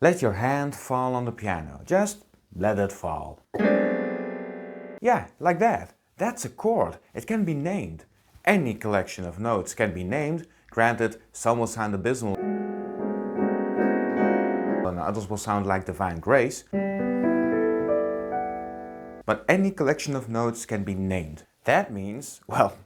Let your hand fall on the piano. Just let it fall. Yeah, like that. That's a chord. It can be named. Any collection of notes can be named. Granted, some will sound abysmal and others will sound like Divine Grace. But any collection of notes can be named. That means, well,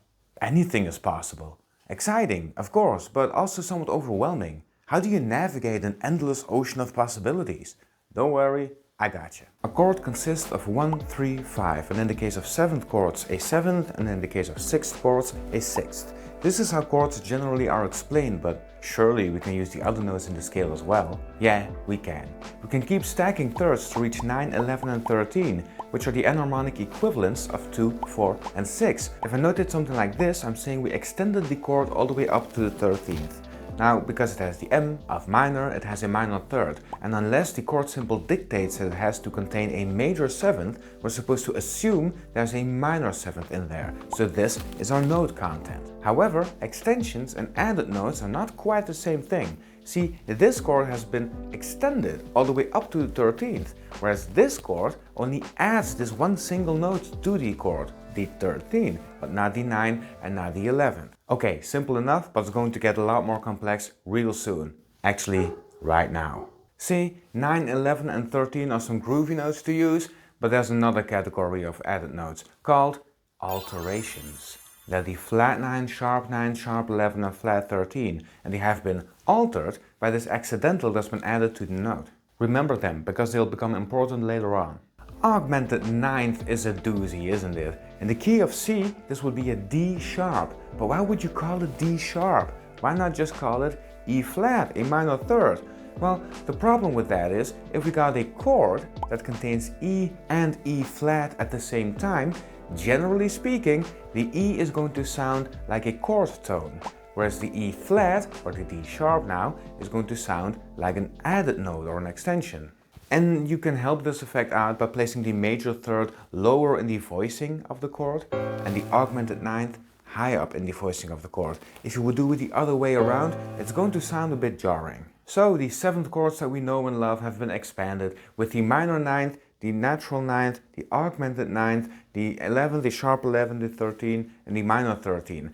anything is possible. Exciting, of course, but also somewhat overwhelming. How do you navigate an endless ocean of possibilities? Don't worry, I got you. A chord consists of 1, 3, 5, and in the case of 7th chords, a 7th, and in the case of 6th chords, a 6th. This is how chords generally are explained, but surely we can use the other notes in the scale as well. Yeah, we can. We can keep stacking thirds to reach 9, 11, and 13, which are the enharmonic equivalents of 2, 4, and 6. If I noted something like this, I'm saying we extended the chord all the way up to the 13th. Now, because it has the M of minor, it has a minor third, and unless the chord symbol dictates that it has to contain a major 7th, we're supposed to assume there's a minor 7th in there, so this is our note content. However, extensions and added notes are not quite the same thing. See, this chord has been extended all the way up to the 13th, whereas this chord only adds this one single note to the chord, the 13th, but not the 9 and not the 11th. Okay, simple enough, but it's going to get a lot more complex real soon. Actually, right now. See, 9, 11 and 13 are some groovy notes to use, but there's another category of added notes called alterations. They're the flat 9, sharp 11 and flat 13, and they have been altered by this accidental that's been added to the note. Remember them, because they'll become important later on. Augmented ninth is a doozy, isn't it? In the key of C, this would be a D sharp. But why would you call it D sharp? Why not just call it E flat, a minor third? Well, the problem with that is, if we got a chord that contains E and E flat at the same time, generally speaking, the E is going to sound like a chord tone, whereas the E flat, or the D sharp now, is going to sound like an added note or an extension. And you can help this effect out by placing the major third lower in the voicing of the chord and the augmented ninth high up in the voicing of the chord. If you would do it the other way around, it's going to sound a bit jarring. So the 7th chords that we know and love have been expanded with the minor ninth, the natural ninth, the augmented ninth, the 11th, the sharp 11, the 13, and the minor 13.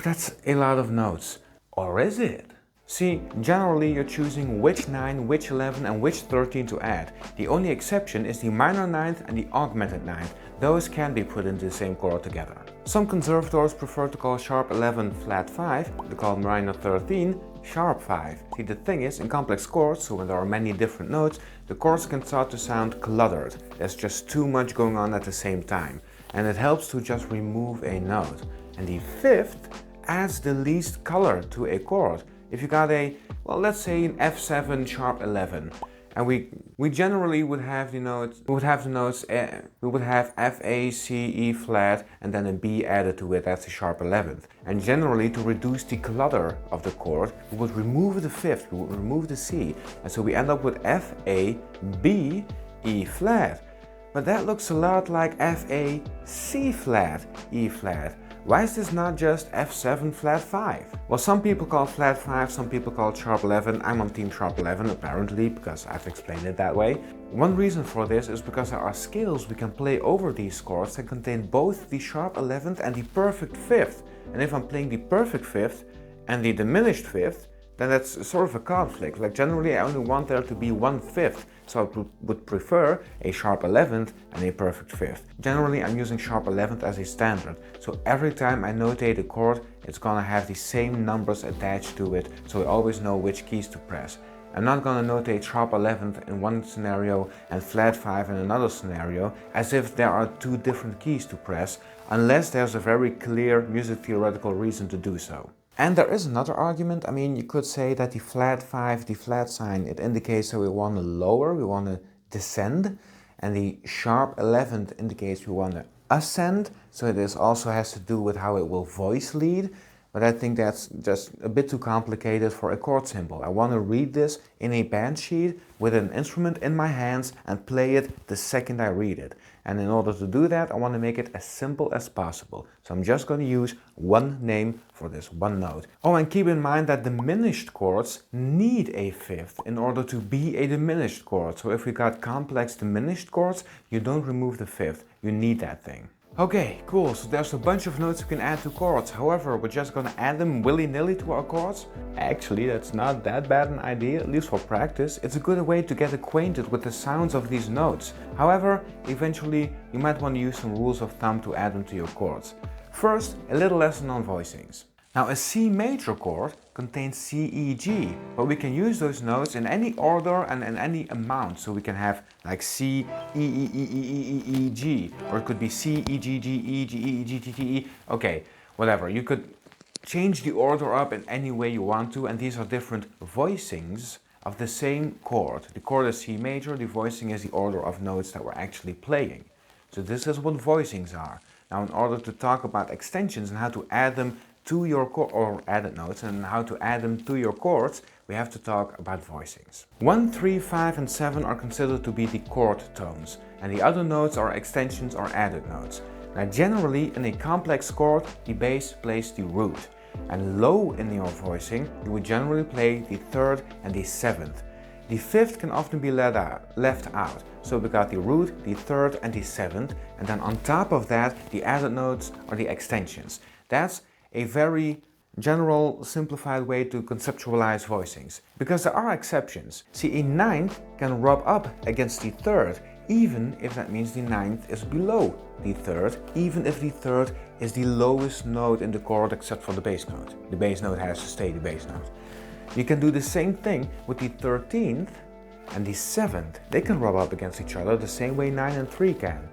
That's a lot of notes. Or is it? See, generally you're choosing which 9, which 11 and which 13 to add. The only exception is the minor ninth and the augmented ninth. Those can be put into the same chord together. Some conservators prefer to call sharp 11 flat 5, to call minor 13 sharp 5. See, the thing is, in complex chords, so when there are many different notes, the chords can start to sound cluttered. There's just too much going on at the same time. And it helps to just remove a note. And the 5th adds the least color to a chord. If you got a, well, let's say an F7 sharp 11, and we generally would have the notes, we would have F, A, C, E flat, and then a B added to it, that's the sharp 11th. And generally, to reduce the clutter of the chord, we would remove the 5th, we would remove the C, and so we end up with F, A, B, E flat. But that looks a lot like F, A, C flat, E flat. Why is this not just F7 flat 5? Well, some people call flat 5, some people call it sharp 11. I'm on team sharp 11 apparently, because I've explained it that way. One reason for this is because there are scales we can play over these chords that contain both the sharp 11th and the perfect 5th. And if I'm playing the perfect 5th and the diminished 5th, then that's sort of a conflict. Like generally I only want there to be 1/5, so I would prefer a sharp 11th and a perfect 5th. Generally I'm using sharp 11th as a standard, so every time I notate a chord, it's gonna have the same numbers attached to it, so I always know which keys to press. I'm not gonna notate sharp 11th in one scenario and flat 5 in another scenario, as if there are two different keys to press, unless there's a very clear music theoretical reason to do so. And there is another argument. I mean, you could say that the flat 5, the flat sign, it indicates that we want to lower, we want to descend, and the sharp 11th indicates we want to ascend, so this also has to do with how it will voice lead. but I think that's just a bit too complicated for a chord symbol. I want to read this in a band sheet with an instrument in my hands and play it the second I read it. And in order to do that, I want to make it as simple as possible. So I'm just going to use one name for this one note. Oh, and keep in mind that diminished chords need a fifth in order to be a diminished chord. So if we got complex diminished chords, you don't remove the fifth. You need that thing. Okay, cool, so there's a bunch of notes we can add to chords. However, we're just gonna add them willy-nilly to our chords. Actually, that's not that bad an idea, at least for practice. It's a good way to get acquainted with the sounds of these notes. However, eventually, you might want to use some rules of thumb to add them to your chords. First, a little lesson on voicings. Now, a C major chord contains C, E, G, but we can use those notes in any order and in any amount. So we can have like C, E, E, E, E, E, E, E, G, or it could be C, E, G, G, E, G, E, G, T, T, E. Okay, whatever. You could change the order up in any way you want to, and these are different voicings of the same chord. The chord is C major, the voicing is the order of notes that we're actually playing. So this is what voicings are. Now, in order to talk about extensions and how to add them to your chord, or added notes, and how to add them to your chords, we have to talk about voicings. 1, 3, 5 and 7 are considered to be the chord tones, and the other notes are extensions or added notes. Now generally in a complex chord, the bass plays the root, and low in your voicing you would generally play the third and the seventh. The fifth can often be left out, so we got the root, the third and the seventh, and then on top of that the added notes are the extensions. That's a very general, simplified way to conceptualize voicings. Because there are exceptions. See, a ninth can rub up against the third, even if that means the ninth is below the third, even if the third is the lowest note in the chord except for the bass note. The bass note has to stay the bass note. You can do the same thing with the 13th and the 7th. They can rub up against each other the same way 9 and 3 can.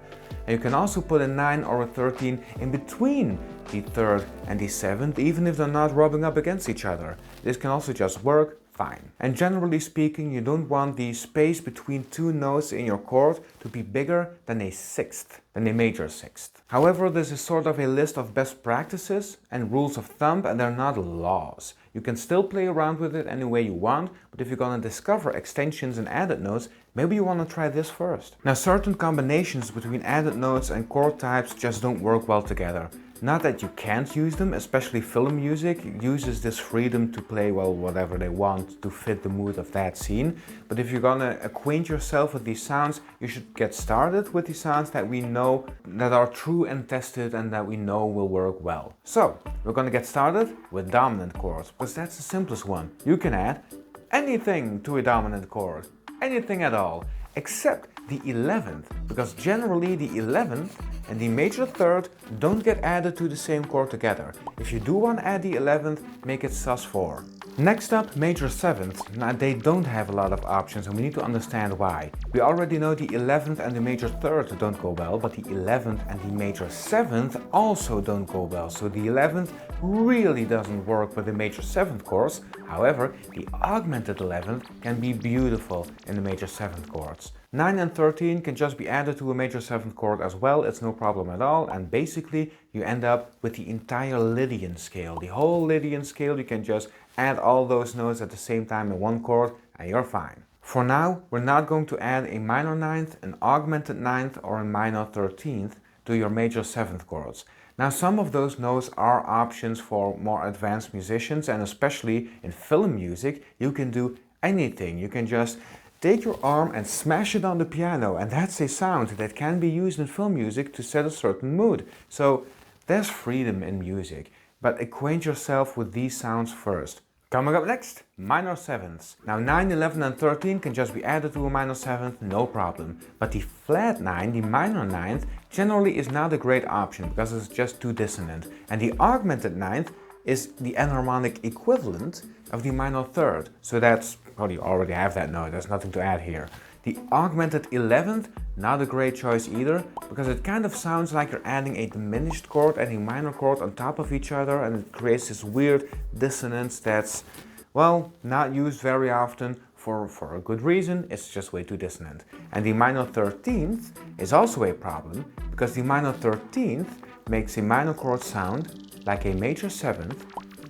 And you can also put a 9 or a 13 in between the 3rd and the 7th, even if they're not rubbing up against each other. This can also just work fine. And generally speaking, you don't want the space between two notes in your chord to be bigger than a sixth, than a major sixth. However, this is sort of a list of best practices and rules of thumb, and they're not laws. You can still play around with it any way you want, but if you're gonna discover extensions and added notes, maybe you wanna try this first. Now, certain combinations between added notes and chord types just don't work well together. Not that you can't use them, especially film music uses this freedom to play, well, whatever they want to fit the mood of that scene. But if you're gonna acquaint yourself with these sounds, you should get started with the sounds that we know that are true and tested and that we know will work well. So, we're gonna get started with dominant chords, because that's the simplest one. You can add anything to a dominant chord, anything at all, except the 11th, because generally the 11th and the major third don't get added to the same chord together. If you do want to add the 11th, make it sus4. Next up, major 7th. Now they don't have a lot of options and we need to understand why. We already know the 11th and the major 3rd don't go well, but the 11th and the major 7th also don't go well. So the 11th really doesn't work with the major 7th chords. However, the augmented 11th can be beautiful in the major 7th chords. 9 and 13 can just be added to a major 7th chord as well, it's no problem at all, and basically you end up with the entire Lydian scale. The whole Lydian scale, you can just add all those notes at the same time in one chord and you're fine. For now, we're not going to add a minor 9th, an augmented 9th or a minor 13th to your major 7th chords. Now some of those notes are options for more advanced musicians, and especially in film music you can do anything. You can just take your arm and smash it on the piano, and that's a sound that can be used in film music to set a certain mood. So there's freedom in music, but acquaint yourself with these sounds first. Coming up next, minor 7ths. Now 9, 11 and 13 can just be added to a minor 7th, no problem. But the flat 9, the minor 9th, generally is not a great option because it's just too dissonant. And the augmented 9th is the enharmonic equivalent of the minor 3rd. So that's, well, you already have that note, there's nothing to add here. The augmented 11th, not a great choice either, because it kind of sounds like you're adding a diminished chord and a minor chord on top of each other, and it creates this weird dissonance that's, well, not used very often for a good reason. It's just way too dissonant. And the minor 13th is also a problem, because the minor 13th makes a minor chord sound like a major 7th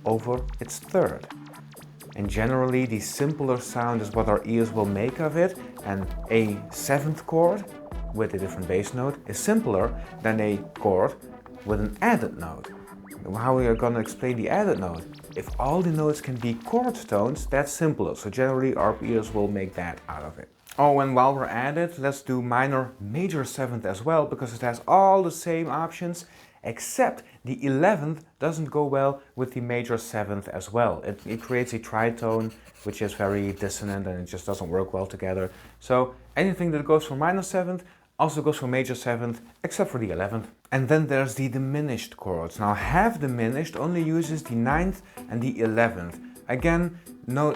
over its third. And generally the simpler sound is what our ears will make of it, and a seventh chord with a different bass note is simpler than a chord with an added note. How are we going to explain the added note? If all the notes can be chord tones, that's simpler, so generally our ears will make that out of it. Oh, and while we're at it, let's do minor major seventh as well, because it has all the same options, except the 11th doesn't go well with the major seventh as well. It creates a tritone, which is very dissonant and it just doesn't work well together. So anything that goes for minor seventh also goes for major seventh, except for the 11th. And then there's the diminished chords. Now half diminished only uses the 9th and the 11th. Again,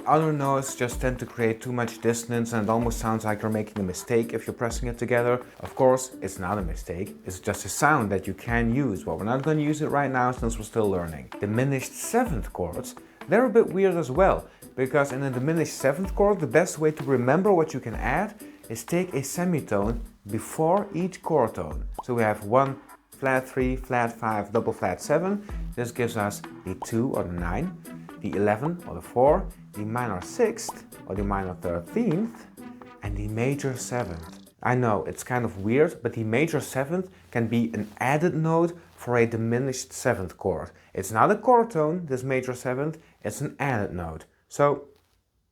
other notes just tend to create too much dissonance and it almost sounds like you're making a mistake if you're pressing it together. Of course, it's not a mistake, it's just a sound that you can use, but we're not going to use it right now since we're still learning. Diminished 7th chords, they're a bit weird as well, because in a diminished 7th chord, the best way to remember what you can add is take a semitone before each chord tone. So we have 1, flat 3, flat 5, double flat 7. This gives us the 2 or the 9, the 11 or the 4, the minor 6th or the minor 13th, and the major 7th. I know, it's kind of weird, but the major 7th can be an added note for a diminished 7th chord. It's not a chord tone, this major 7th, it's an added note. So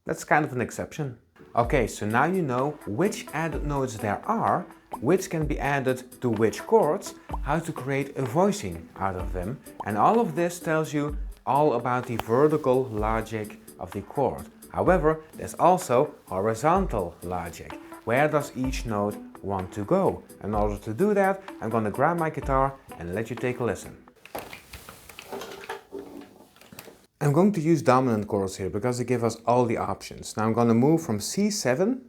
that's kind of an exception. Okay, so now you know which added notes there are, which can be added to which chords, how to create a voicing out of them, and all of this tells you all about the vertical logic of the chord. However, there's also horizontal logic. Where does each note want to go? In order to do that, I'm going to grab my guitar and let you take a listen. I'm going to use dominant chords here because they give us all the options. Now I'm going to move from C7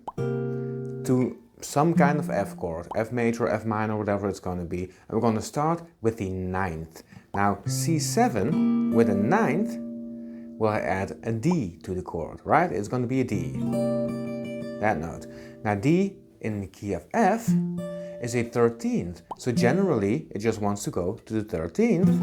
to some kind of F chord, F major, F minor, whatever it's going to be. And we're going to start with the 9th. Now C7 with a 9th will add a D to the chord, right? It's going to be a D, that note. Now D in the key of F is a 13th, so generally it just wants to go to the 13th,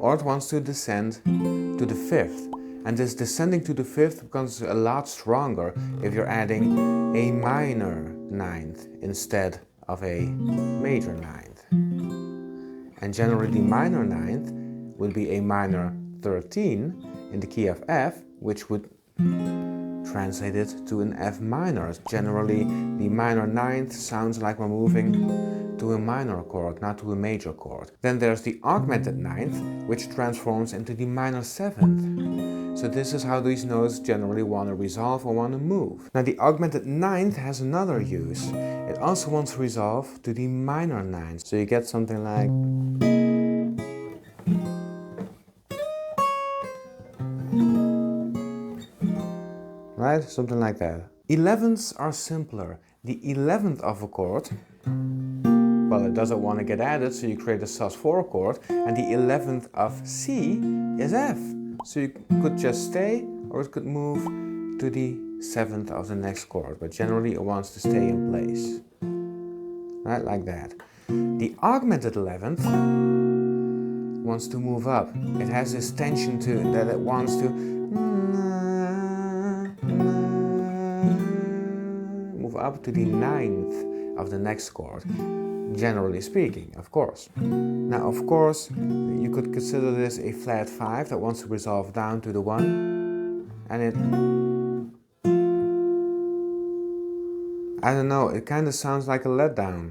or it wants to descend to the 5th. And this descending to the 5th becomes a lot stronger if you're adding a minor 9th instead of a major 9th. And generally the minor 9th would be a minor 13 in the key of F, which would translate it to an F minor. Generally the minor 9th sounds like we're moving to a minor chord, not to a major chord. Then there's the augmented 9th, which transforms into the minor 7th. So this is how these notes generally want to resolve or want to move. Now the augmented 9th has another use. It also wants to resolve to the minor 9th. So you get something like... right? Something like that. 11ths are simpler. The 11th of a chord, well, it doesn't want to get added, so you create a sus4 chord, and the 11th of C is F. So you could just stay, or it could move to the 7th of the next chord, but generally it wants to stay in place. Right, like that. The augmented 11th wants to move up. It has this tension to it that it wants to move up to the 9th of the next chord, generally speaking, of course. Now, of course, you could consider this a flat 5 that wants to resolve down to the 1, and it, I don't know, it kind of sounds like a letdown.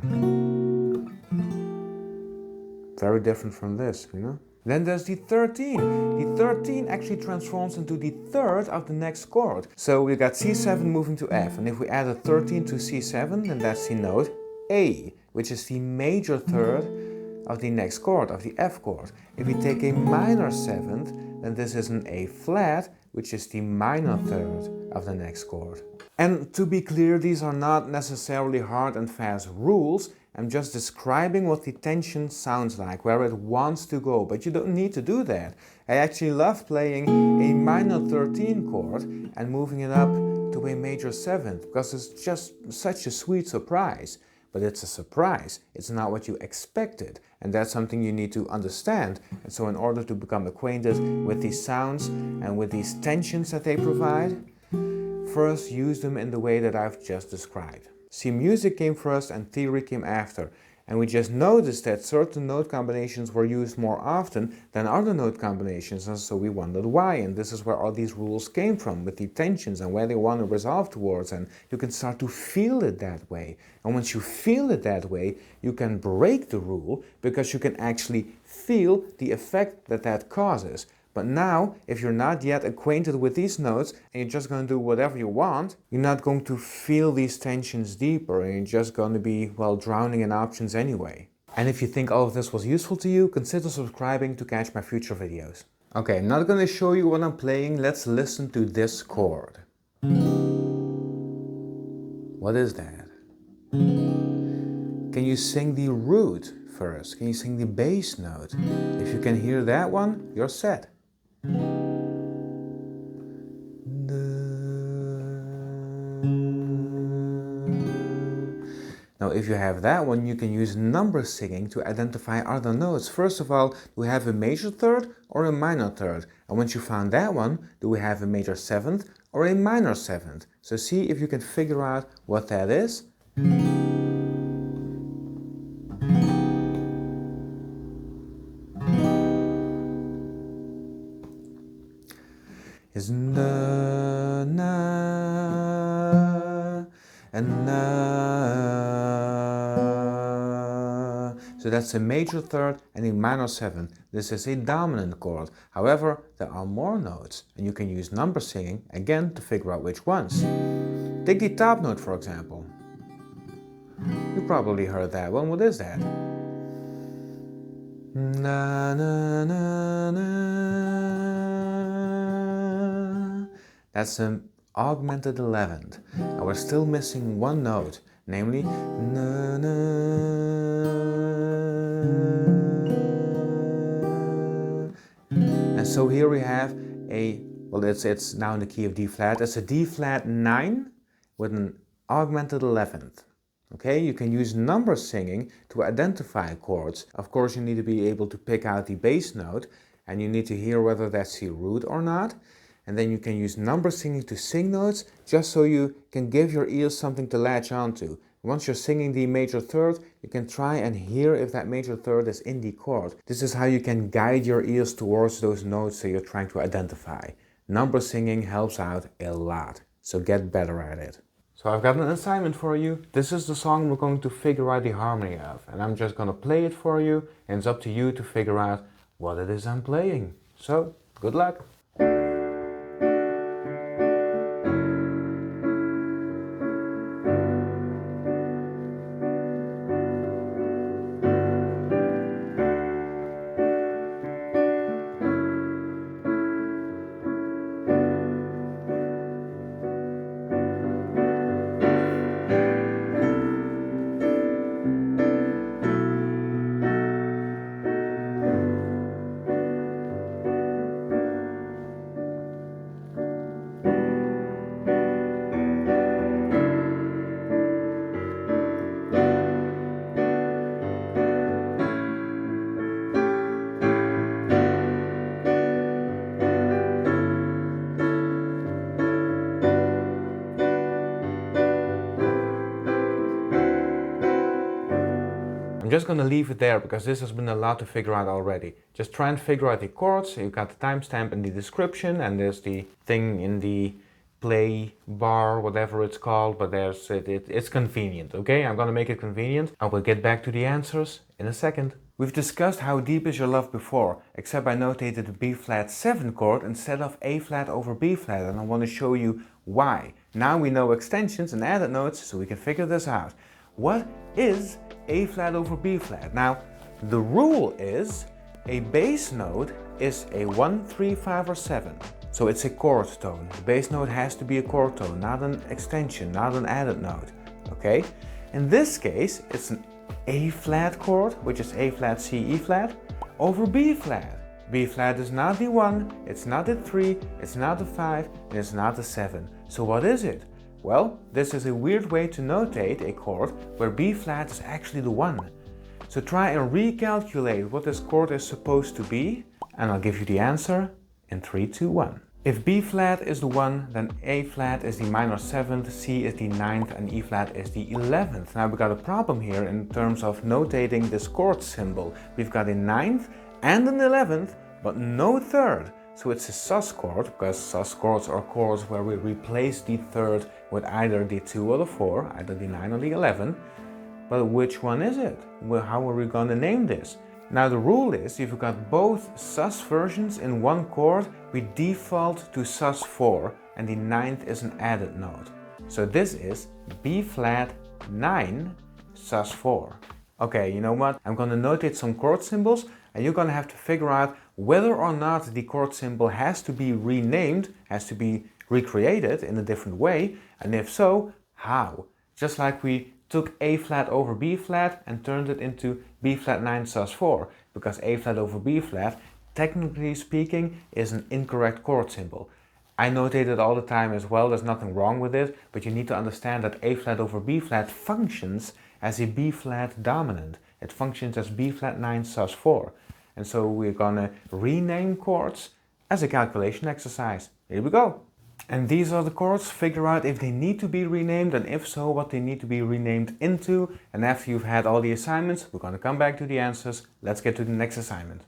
Very different from this, you know? Then there's the 13. The 13 actually transforms into the 3rd of the next chord. So we got C7 moving to F, and if we add a 13 to C7, then that's the note A, which is the major 3rd of the next chord, of the F chord. If we take a minor 7th, then this is an A flat, which is the minor 3rd of the next chord. And to be clear, these are not necessarily hard and fast rules. I'm just describing what the tension sounds like, where it wants to go, but you don't need to do that. I actually love playing a minor 13 chord and moving it up to a major 7th, because it's just such a sweet surprise. but it's a surprise. It's not what you expected, and that's something you need to understand. And so in order to become acquainted with these sounds and with these tensions that they provide, first use them in the way that I've just described. See, music came first and theory came after. And we just noticed that certain note combinations were used more often than other note combinations, and so we wondered why. And this is where all these rules came from, with the tensions and where they want to resolve towards. And you can start to feel it that way. And once you feel it that way, you can break the rule, because you can actually feel the effect that that causes. But now, if you're not yet acquainted with these notes and you're just going to do whatever you want, you're not going to feel these tensions deeper, and you're just going to be, well, drowning in options anyway. And if you think all of this was useful to you, consider subscribing to catch my future videos. Okay, I'm not going to show you what I'm playing. Let's listen to this chord. What is that? Can you sing the root first? Can you sing the bass note? If you can hear that one, you're set. Now, if you have that one, you can use number singing to identify other notes. First of all, do we have a major third or a minor third? And once you found that one, do we have a major seventh or a minor seventh? So see if you can figure out what that is. Is na, na, and na. So that's a major third and a minor seventh. This is a dominant chord. However, there are more notes, and you can use number singing again to figure out which ones. Take the top note, for example. You probably heard that one. What is that? Na, na, na, na. That's an augmented 11th, and we're still missing one note, namely na, na. And so here we have a, well, it's now in the key of D flat. It's a D flat 9 with an augmented 11th. Okay, you can use number singing to identify chords. Of course, you need to be able to pick out the bass note, and you need to hear whether that's the root or not. And then you can use number singing to sing notes, just so you can give your ears something to latch onto. Once you're singing the major third, you can try and hear if that major third is in the chord. This is how you can guide your ears towards those notes that you're trying to identify. Number singing helps out a lot, so get better at it. So I've got an assignment for you. This is the song we're going to figure out the harmony of, and I'm just going to play it for you, and it's up to you to figure out what it is I'm playing. So, good luck! I'm just going to leave it there because this has been a lot to figure out already. Just try and figure out the chords. You've got the timestamp in the description, and there's the thing in the play bar, whatever it's called, but there's it's convenient, okay? I'm going to make it convenient. I will get back to the answers in a second. We've discussed how deep is your love before, except I notated the B flat 7 chord instead of A flat over B flat, and I want to show you why. Now we know extensions and added notes, so we can figure this out. What is A flat over B flat? Now, the rule is a bass note is a 1, 3, 5 or 7. So it's a chord tone. The bass note has to be a chord tone, not an extension, not an added note. Okay? In this case, it's an A flat chord, which is A flat C E flat, over B flat. B flat is not the 1, it's not the 3, it's not the 5, and it's not the 7. So what is it? Well, this is a weird way to notate a chord where B flat is actually the 1. So try and recalculate what this chord is supposed to be, and I'll give you the answer in 3, 2, 1. If B flat is the 1, then A flat is the minor 7th, C is the 9th, and E flat is the 11th. Now we've got a problem here in terms of notating this chord symbol. We've got a 9th and an 11th, but no 3rd. So it's a sus chord, because sus chords are chords where we replace the 3rd with either the 2 or the 4, either the 9 or the 11. But which one is it? Well, how are we going to name this? Now the rule is, if you've got both sus versions in one chord, we default to sus 4, and the 9th is an added note. So this is B flat 9 sus 4. Okay, you know what? I'm going to notate some chord symbols, and you're going to have to figure out whether or not the chord symbol has to be renamed, has to be recreated in a different way, and if so, how? Just like we took A flat over B flat and turned it into B flat 9 sus 4, because A flat over B flat, technically speaking, is an incorrect chord symbol. I notate it all the time as well, there's nothing wrong with it, but you need to understand that A flat over B flat functions as a B flat dominant. It functions as B flat 9 sus 4. And so we're gonna rename chords as a calculation exercise. Here we go. And these are the chords. Figure out if they need to be renamed, and if so, what they need to be renamed into. And after you've had all the assignments, we're going to come back to the answers. Let's get to the next assignment.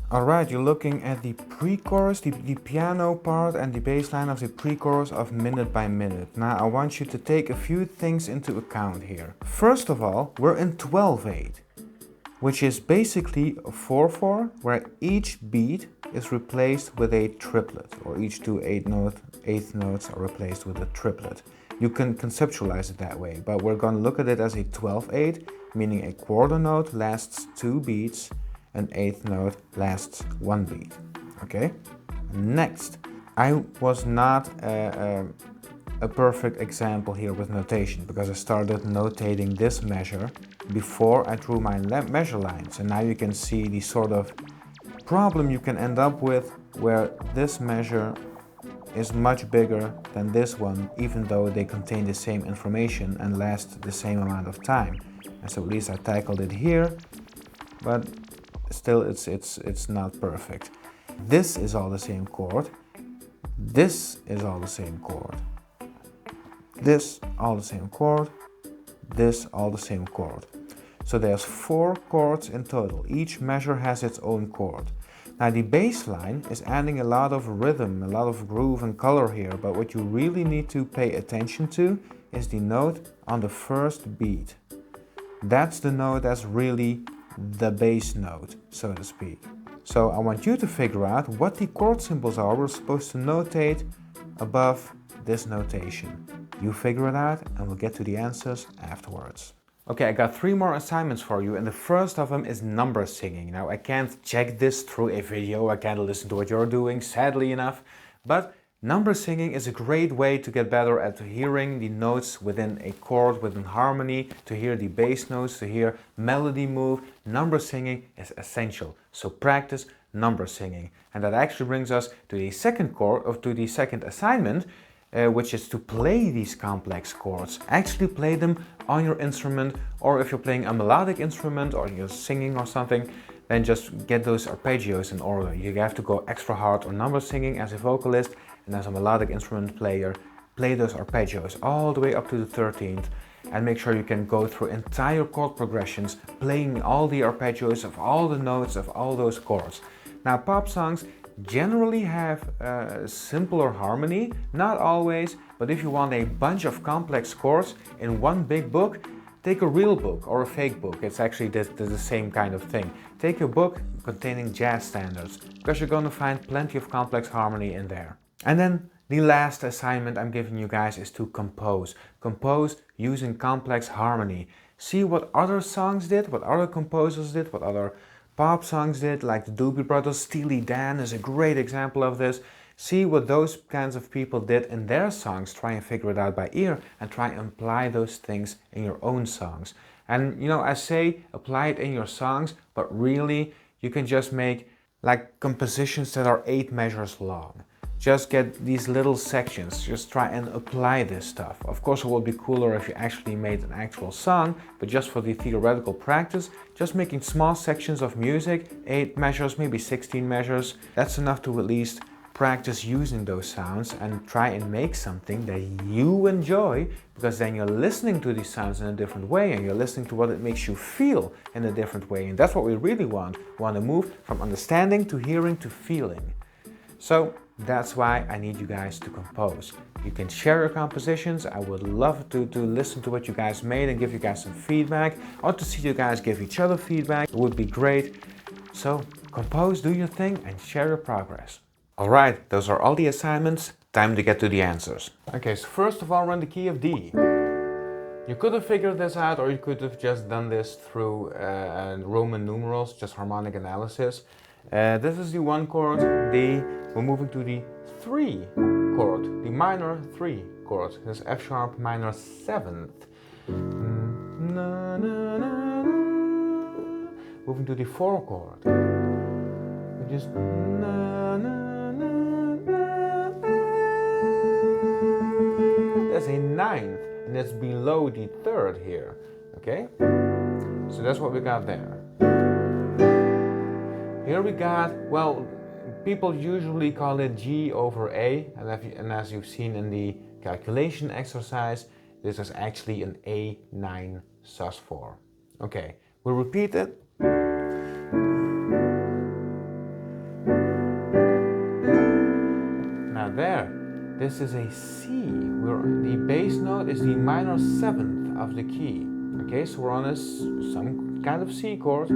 Alright, you're looking at the pre-chorus, the piano part and the bass line of the pre-chorus of Minute by Minute. Now I want you to take a few things into account here. First of all, we're in 12/8. Which is basically a 4/4, where each beat is replaced with a triplet, or each two eighth notes are replaced with a triplet. You can conceptualize it that way, but we're going to look at it as a 12/8, meaning a quarter note lasts 2 beats, an eighth note lasts 1 beat. Okay? Next, I was not a perfect example here with notation, because I started notating this measure before I drew my measure lines, and now you can see the sort of problem you can end up with where this measure is much bigger than this one, even though they contain the same information and last the same amount of time. And so at least I tackled it here, but still it's not perfect. This is all the same chord, this is all the same chord, this all the same chord, this all the same chord. So there's 4 chords in total. Each measure has its own chord. Now the bass line is adding a lot of rhythm, a lot of groove and color here, but what you really need to pay attention to is the note on the first beat. That's the note that's really the bass note, so to speak. So I want you to figure out what the chord symbols are we're supposed to notate above this notation. You figure it out and we'll get to the answers afterwards. Okay, I got 3 more assignments for you, and the first of them is number singing. Now I can't check this through a video, I can't listen to what you're doing, sadly enough, but number singing is a great way to get better at hearing the notes within a chord, within harmony, to hear the bass notes, to hear melody move. Number singing is essential, so practice number singing. And that actually brings us to the second chord, or to the second assignment, which is to play these complex chords. Actually play them on your instrument, or if you're playing a melodic instrument or you're singing or something, then just get those arpeggios in order. You have to go extra hard on number singing as a vocalist, and as a melodic instrument player, play those arpeggios all the way up to the 13th, and make sure you can go through entire chord progressions, playing all the arpeggios of all the notes of all those chords. Now pop songs generally have simpler harmony, not always, but if you want a bunch of complex chords in one big book, take a real book or a fake book. It's actually the same kind of thing. Take a book containing jazz standards, because you're going to find plenty of complex harmony in there. And then the last assignment I'm giving you guys is to compose. Compose using complex harmony. See what other songs did, what other composers did, what other pop songs did, like the Doobie Brothers. Steely Dan is a great example of this. See what those kinds of people did in their songs, try and figure it out by ear, and try and apply those things in your own songs. And you know, I say apply it in your songs, but really you can just make like compositions that are 8 measures long. Just get these little sections, just try and apply this stuff. Of course it would be cooler if you actually made an actual song, but just for the theoretical practice, just making small sections of music, 8 measures, maybe 16 measures, that's enough to at least practice using those sounds and try and make something that you enjoy, because then you're listening to these sounds in a different way and you're listening to what it makes you feel in a different way. And that's what we really want. We want to move from understanding to hearing to feeling. So that's why I need you guys to compose. You can share your compositions. I would love to listen to what you guys made and give you guys some feedback, or to see you guys give each other feedback. It would be great. So compose, do your thing, and share your progress. Alright, those are all the assignments. Time to get to the answers. Okay, so first of all, run the key of D. You could have figured this out, or you could have just done this through Roman numerals, just harmonic analysis. This is the 1 chord, D. We're moving to the 3 chord, the minor 3 chord. This is F sharp minor 7th. Moving to the 4 chord. We just There's a 9th, and that's below the 3rd here. Okay? So that's what we got there. Here we got, well, people usually call it G over A, and as you've seen in the calculation exercise, this is actually an A9 sus4. Okay, we'll repeat it. Now there, this is a C, where the bass note is the minor 7th of the key. Okay, so we're on some kind of C chord.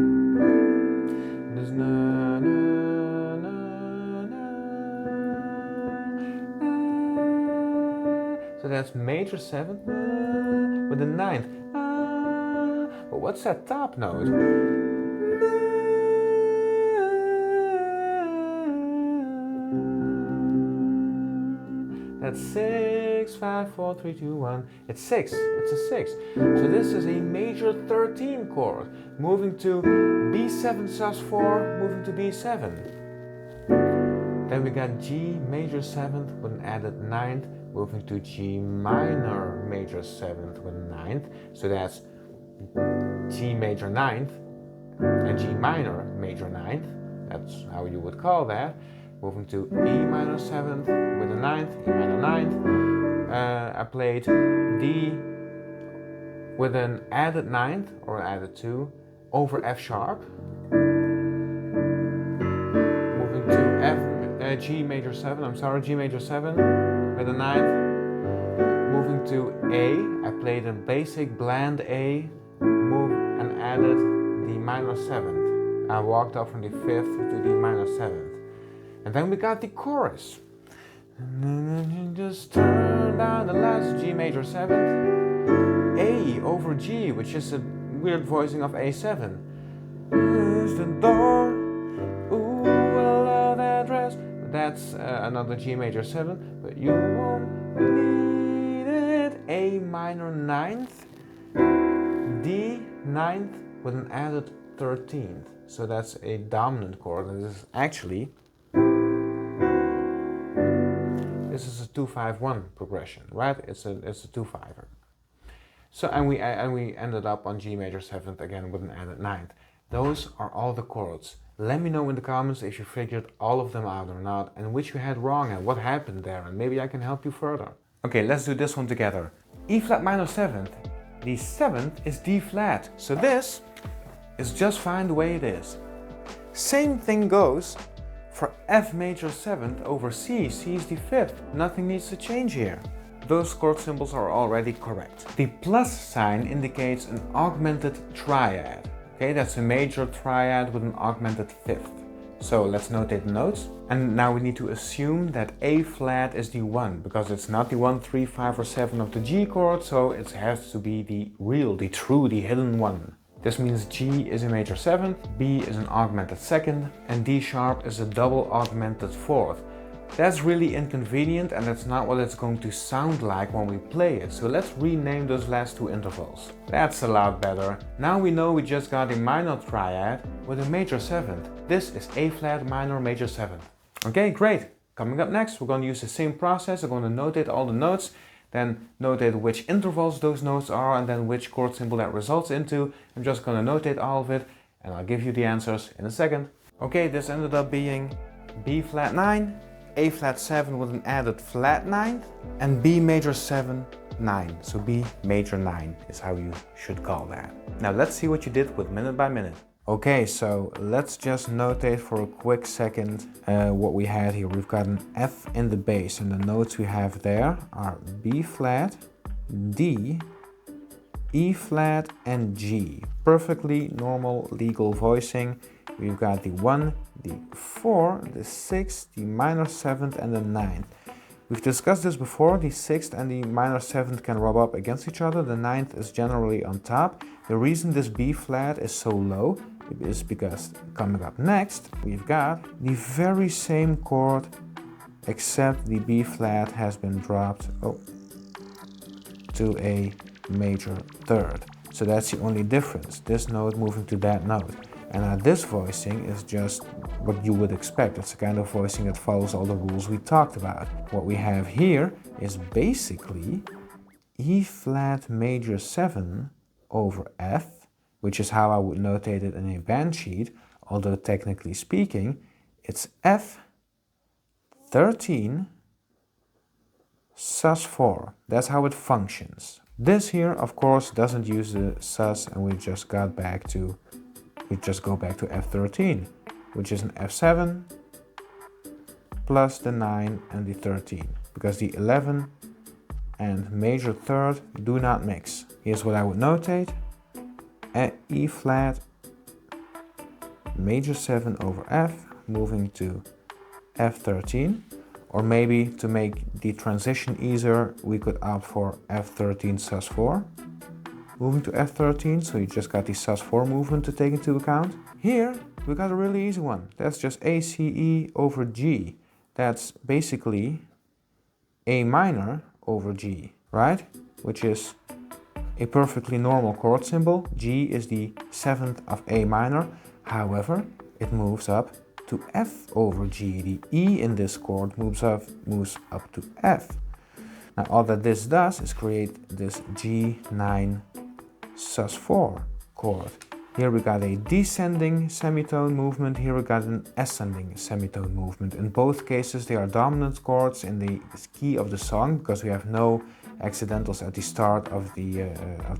There's na, na, na, na, na. So that's major 7th with the 9th. But what's that top note? That's 6, 5, 4, 3, 2, 1. It's 6. It's a 6. So this is a major 13 chord, moving to B7 sus4, moving to B7. Then we got G major 7th with an added 9th, moving to G minor major 7th with a 9th. So that's G major 9th and G minor major 9th. That's how you would call that. Moving to E minor 7th with a 9th, E minor 9th. I played D with an added 9th or added 2 over F sharp. Moving to G major 7, G major 7 with a 9th. Moving to A, I played a basic bland A, move and added the minor 7th. I walked up from the 5th to the minor 7th. And then we got the chorus. And then you just turn down the last G major 7th. A over G, which is a weird voicing of A7. Is the door, ooh, I love that dress. That's another G major 7, but you won't need it. A minor 9th, D 9th with an added 13th. So that's a dominant chord, and this is actually, this is a 2-5-1 progression, right? It's a 2-5er. So and we ended up on G major 7th again with an added 9th. Those are all the chords. Let me know in the comments if you figured all of them out or not, and which you had wrong and what happened there, and maybe I can help you further. Okay, let's do this one together. E flat minor 7th. The 7th is D flat, so this is just fine the way it is. Same thing goes for F major 7th over C. C is the 5th. Nothing needs to change here. Those chord symbols are already correct. The plus sign indicates an augmented triad. Okay, that's a major triad with an augmented 5th. So let's notate the notes. And now we need to assume that A flat is the 1, because it's not the 1, 3, 5 or 7 of the G chord, so it has to be the real, the true, the hidden one. This means G is a major 7th, B is an augmented 2nd, and D sharp is a double augmented 4th. That's really inconvenient and that's not what it's going to sound like when we play it. So let's rename those last two intervals. That's a lot better. Now we know we just got a minor triad with a major 7th. This is A flat minor major 7th. Okay, great. Coming up next, we're going to use the same process. We're going to notate all the notes, then notate which intervals those notes are, and then which chord symbol that results into. I'm just going to notate all of it, and I'll give you the answers in a second. Okay, this ended up being B flat 9, A flat 7 with an added flat 9, and B major 7, 9. So B major 9 is how you should call that. Now let's see what you did with minute by minute. Okay, so let's just notate for a quick second what we had here. We've got an F in the bass, and the notes we have there are B flat, D, E flat, and G. Perfectly normal legal voicing. We've got the 1, the 4, the 6, the minor 7th, and the 9th. We've discussed this before. The 6th and the minor 7th can rub up against each other. The 9th is generally on top. The reason this B flat is so low is because coming up next, we've got the very same chord, except the B flat has been dropped to a major 3rd. So that's the only difference, this note moving to that note. And now this voicing is just what you would expect. It's the kind of voicing that follows all the rules we talked about. What we have here is basically E flat major 7 over F, which is how I would notate it in a band sheet, although technically speaking, it's F 13 sus4. That's how it functions. This here, of course, doesn't use the sus, and we just go back to F13, which is an F7 plus the 9 and the 13, because the 11 and major 3rd do not mix. Here's what I would notate. E flat major 7 over F, moving to F13, or maybe to make the transition easier, we could opt for F13 sus4, moving to F13, so you just got the sus4 movement to take into account. Here we got a really easy one. That's just A, C, E over G. That's basically A minor over G, right? Which is a perfectly normal chord symbol. G is the 7th of A minor. However, it moves up to F over G. The E in this chord moves up to F. Now all that this does is create this G9 sus4 chord. Here we got a descending semitone movement, here we got an ascending semitone movement. In both cases they are dominant chords in the key of the song, because we have no accidentals at the start of the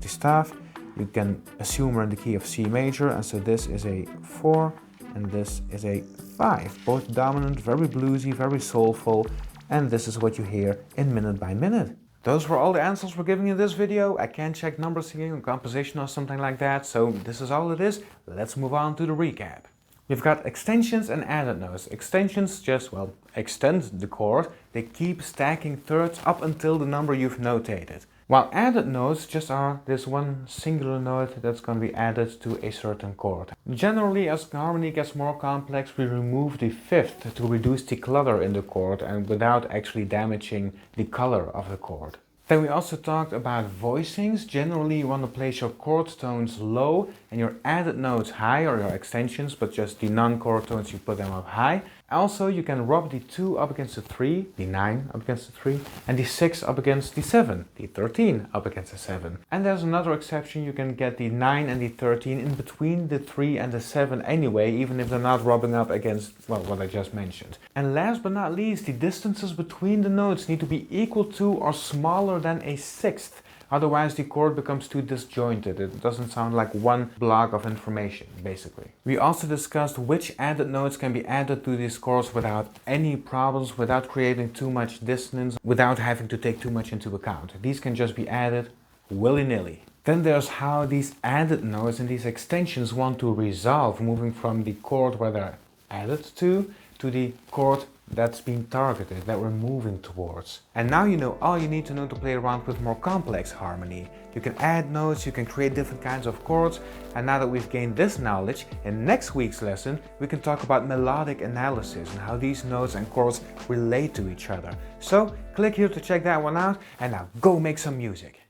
staff. You can assume we're in the key of C major, and so this is a 4 and this is a 5. Both dominant, very bluesy, very soulful, and this is what you hear in minute by minute. Those were all the answers we're giving in this video. I can't check number singing or composition or something like that, so this is all it is. Let's move on to the recap. We've got extensions and added notes. Extensions just, well, extend the chord. They keep stacking thirds up until the number you've notated. While added notes just are this one singular note that's going to be added to a certain chord. Generally, as the harmony gets more complex, we remove the fifth to reduce the clutter in the chord and without actually damaging the color of the chord. Then we also talked about voicings. Generally, you want to place your chord tones low and your added notes high, or your extensions, but just the non-chord tones, you put them up high. Also, you can rub the 2 up against the 3, the 9 up against the 3, and the 6 up against the 7, the 13 up against the 7. And there's another exception, you can get the 9 and the 13 in between the 3 and the 7 anyway, even if they're not rubbing up against, well, what I just mentioned. And last but not least, the distances between the notes need to be equal to or smaller than a sixth. Otherwise the chord becomes too disjointed. It doesn't sound like one block of information, basically. We also discussed which added notes can be added to these chords without any problems, without creating too much dissonance, without having to take too much into account. These can just be added willy-nilly. Then there's how these added notes and these extensions want to resolve, moving from the chord where they're added to the chord that's being targeted, that we're moving towards. And now you know all you need to know to play around with more complex harmony. You can add notes, you can create different kinds of chords, and now that we've gained this knowledge, in next week's lesson we can talk about melodic analysis and how these notes and chords relate to each other. So click here to check that one out, and now go make some music.